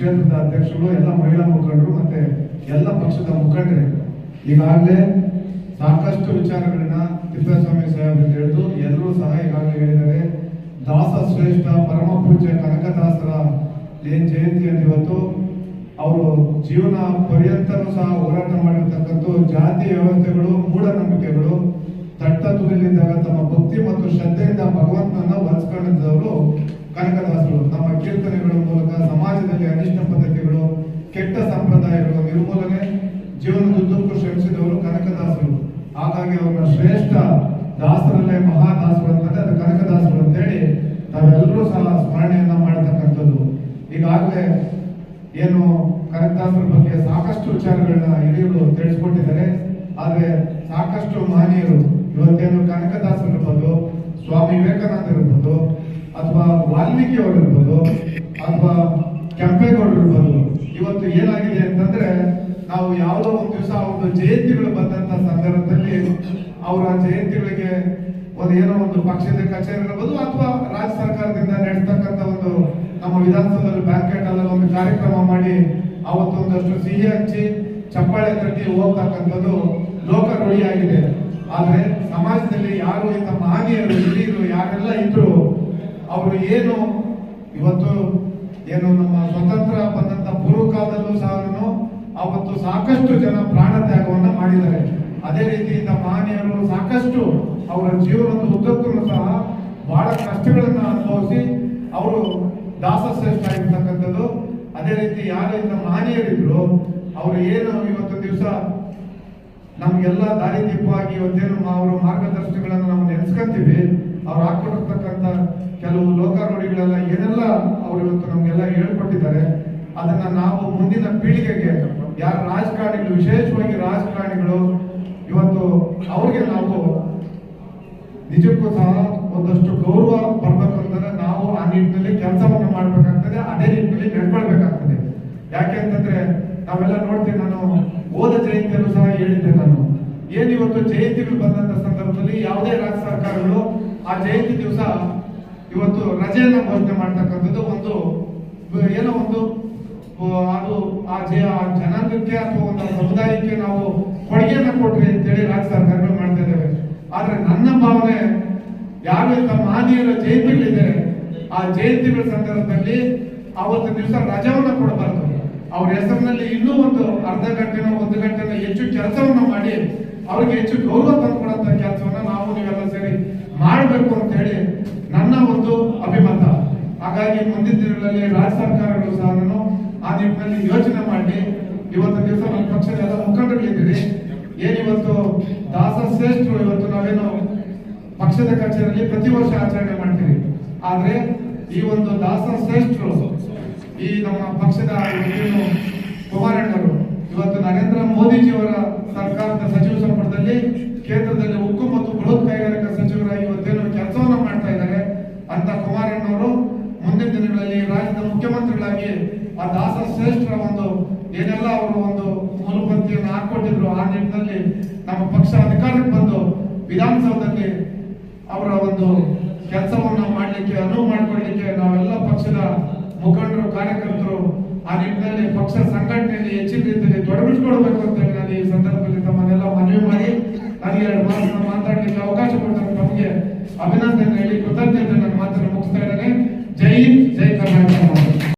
ಕ್ಷೇತ್ರದ ಅಧ್ಯಕ್ಷರು, ಎಲ್ಲ ಮಹಿಳಾ ಮುಖಂಡರು ಮತ್ತೆ ಎಲ್ಲ ಪಕ್ಷದ ಮುಖಂಡರೇ ಈಗಾಗಲೇ ಸಾಕಷ್ಟು ವಿಚಾರಗಳನ್ನ ತಿಪ್ಪೇಸ್ವಾಮಿ ಸಾಹೇಬ್ ಹೇಳಿದ್ರು. ಎಲ್ಲರೂ ಸಹ ಈಗಾಗಲೇ ಹೇಳಿದ್ದಾರೆ. ದಾಸ ಶ್ರೇಷ್ಠ ಪರಮ ಪೂಜ್ಯ ಕನಕದಾಸರ ಏನ್ ಜಯಂತಿ ಅಂತ ಇವತ್ತು ಅವರು ಜೀವನ ಪರ್ಯಂತನೂ ಸಹ ಹೋರಾಟ ಮಾಡಿರ್ತಕ್ಕಂಥ ಜಾತಿ ವ್ಯವಸ್ಥೆಗಳು, ಮೂಢನಂಬಿಕೆಗಳು ತಟ್ಟತುಲಿದಾಗ ತಮ್ಮ ಭಕ್ತಿ ಮತ್ತು ಶ್ರದ್ಧೆಯಿಂದ ಭಗವಂತನನ್ನ ಒಲಿಸ್ಕೊಂಡಿದ್ದವರು ಕನಕದಾಸರು. ನಮ್ಮ ಕೀರ್ತನೆಗಳ ಮೂಲಕ ಸಮಾಜದಲ್ಲಿ ಅನಿಷ್ಟ ಪದ್ಧತಿಗಳು, ಕೆಟ್ಟ ಸಂಪ್ರದಾಯಗಳು ನಿರ್ಮೂಲನೆ ಜೀವನದುದ್ದಕ್ಕೂ ಶ್ರಮಿಸಿದವರು ಕನಕದಾಸರು. ಹಾಗಾಗಿ ಅವರ ಶ್ರೇಷ್ಠ ದಾಸರಲ್ಲೇ ಮಹಾದಾಸರು ಅಂತಂದ್ರೆ ಅದು ಕನಕದಾಸರು ಅಂತೇಳಿ ನಾವೆಲ್ಲರೂ ಸಹ ಸ್ಮರಣೆಯನ್ನ ಮಾಡತಕ್ಕಂಥದ್ದು. ಈಗಾಗಲೇ ಏನು ಕನಕದಾಸರ ಬಗ್ಗೆ ಸಾಕಷ್ಟು ವಿಚಾರಗಳನ್ನ ಹಿರಿಯರು ತಿಳಿಸ್ಕೊಟ್ಟಿದ್ದಾರೆ. ಆದ್ರೆ ಸಾಕಷ್ಟು ಮಹನೀಯರು ಇವತ್ತೇನು ಕನಕದಾಸರು ಇರ್ಬೋದು, ಸ್ವಾಮಿ ವಿವೇಕಾನಂದ ಇರ್ಬೋದು, ಅಥವಾ ವಾಲ್ಮೀಕಿ ಅವರು ಇರ್ಬೋದು, ಅಥವಾ ಕೆಂಪೇಗೌಡರು ಇರ್ಬೋದು, ಇವತ್ತು ಏನಾಗಿದೆ ಅಂತಂದ್ರೆ ನಾವು ಯಾವುದೋ ಒಂದು ದಿವಸ ಒಂದು ಜಯಂತಿಗಳು ಬಂದಂತ ಸಂದರ್ಭದಲ್ಲಿ ಅವರ ಜಯಂತಿಗಳಿಗೆ ಏನೋ ಒಂದು ಪಕ್ಷದ ಕಚೇರಿ ಇರಬಹುದು ಅಥವಾ ರಾಜ್ಯ ಸರ್ಕಾರದಿಂದ ನಡೆಸ್ತಕ್ಕಂಥ ಒಂದು ನಮ್ಮ ವಿಧಾನಸೌಧದಲ್ಲಿ ಬ್ಯಾಂಕೆಟ್ ಅಲ್ಲಿ ಒಂದು ಕಾರ್ಯಕ್ರಮ ಮಾಡಿ ಅವತ್ತು ಒಂದಷ್ಟು ಸಿಹಿ ಹಂಚಿ ಚಪ್ಪಾಳೆ ತಟ್ಟಿ ಹೋಗ್ತಕ್ಕಂಥದ್ದು ಲೋಕ ರೂಢಿಯಾಗಿದೆ. ಆದ್ರೆ ಸಮಾಜದಲ್ಲಿ ಯಾರು ಇಂಥ ಮಹನೀಯರು ಹಿರಿಯರು ಯಾರೆಲ್ಲ ಇದ್ರು ಅವರು ಏನು ಇವತ್ತು ಏನು ನಮ್ಮ ಸ್ವತಂತ್ರ ಬಂದಂತ ಪೂರ್ವ ಕಾಲದಲ್ಲೂ ಸಹ ಅವತ್ತು ಸಾಕಷ್ಟು ಜನ ಪ್ರಾಣ ತ್ಯಾಗವನ್ನ ಮಾಡಿದ್ದಾರೆ. ಅದೇ ರೀತಿಯಿಂದ ಮಹನೀಯರು ಸಾಕಷ್ಟು ಅವರ ಜೀವನದ ಉದ್ದಕ್ಕೂ ಸಹ ಬಹಳ ಕಷ್ಟಗಳನ್ನ ಅನುಭವಿಸಿ ಅವರು ದಾಸಶ್ರೇಷ್ಠ ಆಗಿರ್ತಕ್ಕಂಥದ್ದು. ಅದೇ ರೀತಿ ಯಾರು ಇಂಥ ಮಹನೀಯರಿದ್ರು ಅವರು ಏನು ಇವತ್ತು ದಿವಸ ನಮ್ಗೆಲ್ಲ ದಾರಿ ದೀಪವಾಗಿ ಇವತ್ತೇನು ಅವರು ಮಾರ್ಗದರ್ಶನಗಳನ್ನ ನಾವು ನೆನೆಸ್ಕೊಂತೀವಿ. ಅವ್ರು ಹಾಕೊಟ್ಟಿರ್ತಕ್ಕಂಥ ಕೆಲವು ಲೋಕಾರೂಢಿಗಳೆಲ್ಲ ಏನೆಲ್ಲ ಅವರು ಇವತ್ತು ನಮ್ಗೆಲ್ಲ ಹೇಳ್ಕೊಟ್ಟಿದ್ದಾರೆ, ಅದನ್ನ ನಾವು ಮುಂದಿನ ಪೀಳಿಗೆಗೆ ಯಾರು ರಾಜಕಾರಣಿಗಳು, ವಿಶೇಷವಾಗಿ ರಾಜಕಾರಣಿಗಳು ಇವತ್ತು ಅವ್ರಿಗೆ ನಾವು ನಿಜಕ್ಕೂ ಸಹ ಒಂದಷ್ಟು ಗೌರವ ಬರ್ಬೇಕು ಅಂತಂದ್ರೆ ನಾವು ಆ ನಿಟ್ಟಿನಲ್ಲಿ ಕೆಲಸವನ್ನು ಮಾಡ್ಬೇಕಾಗ್ತದೆ, ಅದೇ ನಿಟ್ಟಿನಲ್ಲಿ ನಡ್ಕೊಳ್ಬೇಕಾಗ್ತದೆ. ಯಾಕೆ ಅಂತಂದ್ರೆ ನಾವೆಲ್ಲ ನೋಡ್ತೀವಿ. ನಾನು ಹೋದ ಜಯಂತಿಯಲ್ಲೂ ಸಹ ಹೇಳಿದ್ದೆ, ನಾನು ಏನಿವತ್ತು ಜಯಂತಿಗಳು ಬಂದಂತ ಸಂದರ್ಭದಲ್ಲಿ ಯಾವುದೇ ರಾಜ್ಯ ಸರ್ಕಾರಗಳು ಆ ಜಯಂತಿ ದಿವಸ ಇವತ್ತು ರಜೆಯನ್ನ ಘೋಷಣೆ ಮಾಡ್ತಕ್ಕಂಥದ್ದು ಒಂದು ಏನೋ ಒಂದು ಅದು ಆ ಜನಾಂಗಕ್ಕೆ ಅಥವಾ ಒಂದು ಸಮುದಾಯಕ್ಕೆ ನಾವು ಕೊಡುಗೆಯನ್ನ ಕೊಟ್ರಿ ಅಂತೇಳಿ ರಾಜ್ಯ ಸರ್ಕಾರಗಳು ಮಾಡ್ತಾ ಇದ್ದೇವೆ. ಆದ್ರೆ ನನ್ನ ಭಾವನೆ ಯಾರು ತಮ್ಮ ಮಹನೀಯರ ಜಯಂತಿಗಳಿದೆ ಆ ಜಯಂತಿಗಳ ಸಂದರ್ಭದಲ್ಲಿ ಅವತ್ತು ದಿವಸ ರಜವನ್ನ ಕೊಡಬಾರದು. ಅವ್ರ ಹೆಸರಿನಲ್ಲಿ ಇನ್ನೂ ಒಂದು ಅರ್ಧ ಗಂಟೆನೋ 1 ಗಂಟೆನೋ ಹೆಚ್ಚು ಕೆಲಸವನ್ನ ಮಾಡಿ ಅವ್ರಿಗೆ ಹೆಚ್ಚು ಗೌರವ ತಂದುಕೊಡಂತ ಕೆಲಸವನ್ನ ನಾವು ನೀವೆಲ್ಲ ಸೇರಿ ಮಾಡಬೇಕು ಅಂತ ಹೇಳಿ ನನ್ನ ಒಂದು ಅಭಿಮತ. ಹಾಗಾಗಿ ಮುಂದಿನ ದಿನಗಳಲ್ಲಿ ರಾಜ್ಯ ಸರ್ಕಾರಗಳು ಸಹ ಆ ನಿಟ್ಟಿನಲ್ಲಿ ಯೋಚನೆ ಮಾಡಿ ಇವತ್ತು ದಿವಸ ನಮ್ಮ ಪಕ್ಷದ ಎಲ್ಲ ಮುಖಂಡಗಳಿದ್ದೀರಿ. ಏನಿವತ್ತು ದಾಸಶ್ರೇಷ್ಠರು ಇವತ್ತು ನಾವೇನು ಪಕ್ಷದ ಕಚೇರಿಯಲ್ಲಿ ಪ್ರತಿ ವರ್ಷ ಆಚರಣೆ ಮಾಡ್ತೀವಿ. ಆದ್ರೆ ಈ ಒಂದು ದಾಸಶ್ರೇಷ್ಠರು ಈ ನಮ್ಮ ಪಕ್ಷದ ಕುಮಾರಣ್ಣವರು ಇವತ್ತು ನರೇಂದ್ರ ಮೋದಿಜಿಯವರ ಸರ್ಕಾರದ ಸಚಿವ ಸಂಪುಟದಲ್ಲಿ ಕೇಂದ್ರದಲ್ಲಿ ಉಕ್ಕು ಮತ್ತು ಬೃಹತ್ ಕೈಗಾರಿಕಾ ಸಚಿವರಾಗಿ ಇವತ್ತೇನು ಕೆಲಸವನ್ನ ಮಾಡ್ತಾ ಇದ್ದಾರೆ ಅಂತ ಕುಮಾರಣ್ಣವರು ಮುಂದಿನ ದಿನಗಳಲ್ಲಿ ರಾಜ್ಯದ ಮುಖ್ಯಮಂತ್ರಿಗಳಾಗಿ ಆ ದಾಸಶ್ರೇಷ್ಠರ ಒಂದು ಏನೆಲ್ಲ ಅವರು ಒಂದು ಮೂಲಪಂಕ್ತಿಯನ್ನು ಹಾಕೊಟ್ಟಿದ್ರು ಆ ನಿಟ್ಟಿನಲ್ಲಿ ನಮ್ಮ ಪಕ್ಷ ಅಧಿಕಾರಕ್ಕೆ ಬಂದು ವಿಧಾನಸೌಧದಲ್ಲಿ ಅವರ ಒಂದು ಕೆಲಸವನ್ನು ಮಾಡಲಿಕ್ಕೆ ಅನುವು ಮಾಡಿಕೊಳ್ಳಲಿಕ್ಕೆ ನಾವೆಲ್ಲ ಪಕ್ಷದ ಮುಖಂಡರು, ಕಾರ್ಯಕರ್ತರು ಆ ನಿಟ್ಟಿನಲ್ಲಿ ಪಕ್ಷ ಸಂಘಟನೆಯಲ್ಲಿ ಹೆಚ್ಚಿನ ರೀತಿಯಲ್ಲಿ ತೊಡಗಿಸ್ಕೊಳ್ಬೇಕು ಅಂತ ಹೇಳಿ ನಾನು ಈ ಸಂದರ್ಭದಲ್ಲಿ ತಮ್ಮನ್ನೆಲ್ಲ ಮನವಿ ಮಾಡಿ ನನಗೆ 2 ಮಾತನ್ನು ಮಾತಾಡಲಿಕ್ಕೆ ಅವಕಾಶ ಕೊಡ್ತಾರೆ. ತಮಗೆ ಅಭಿನಂದನೆ ಹೇಳಿ ಕೃತಜ್ಞತೆ ನನ್ನ ಮಾತನ್ನು ಮುಗಿಸ್ತಾ ಇದ್ದೇನೆ. ಜೈ ಹಿಂದ್.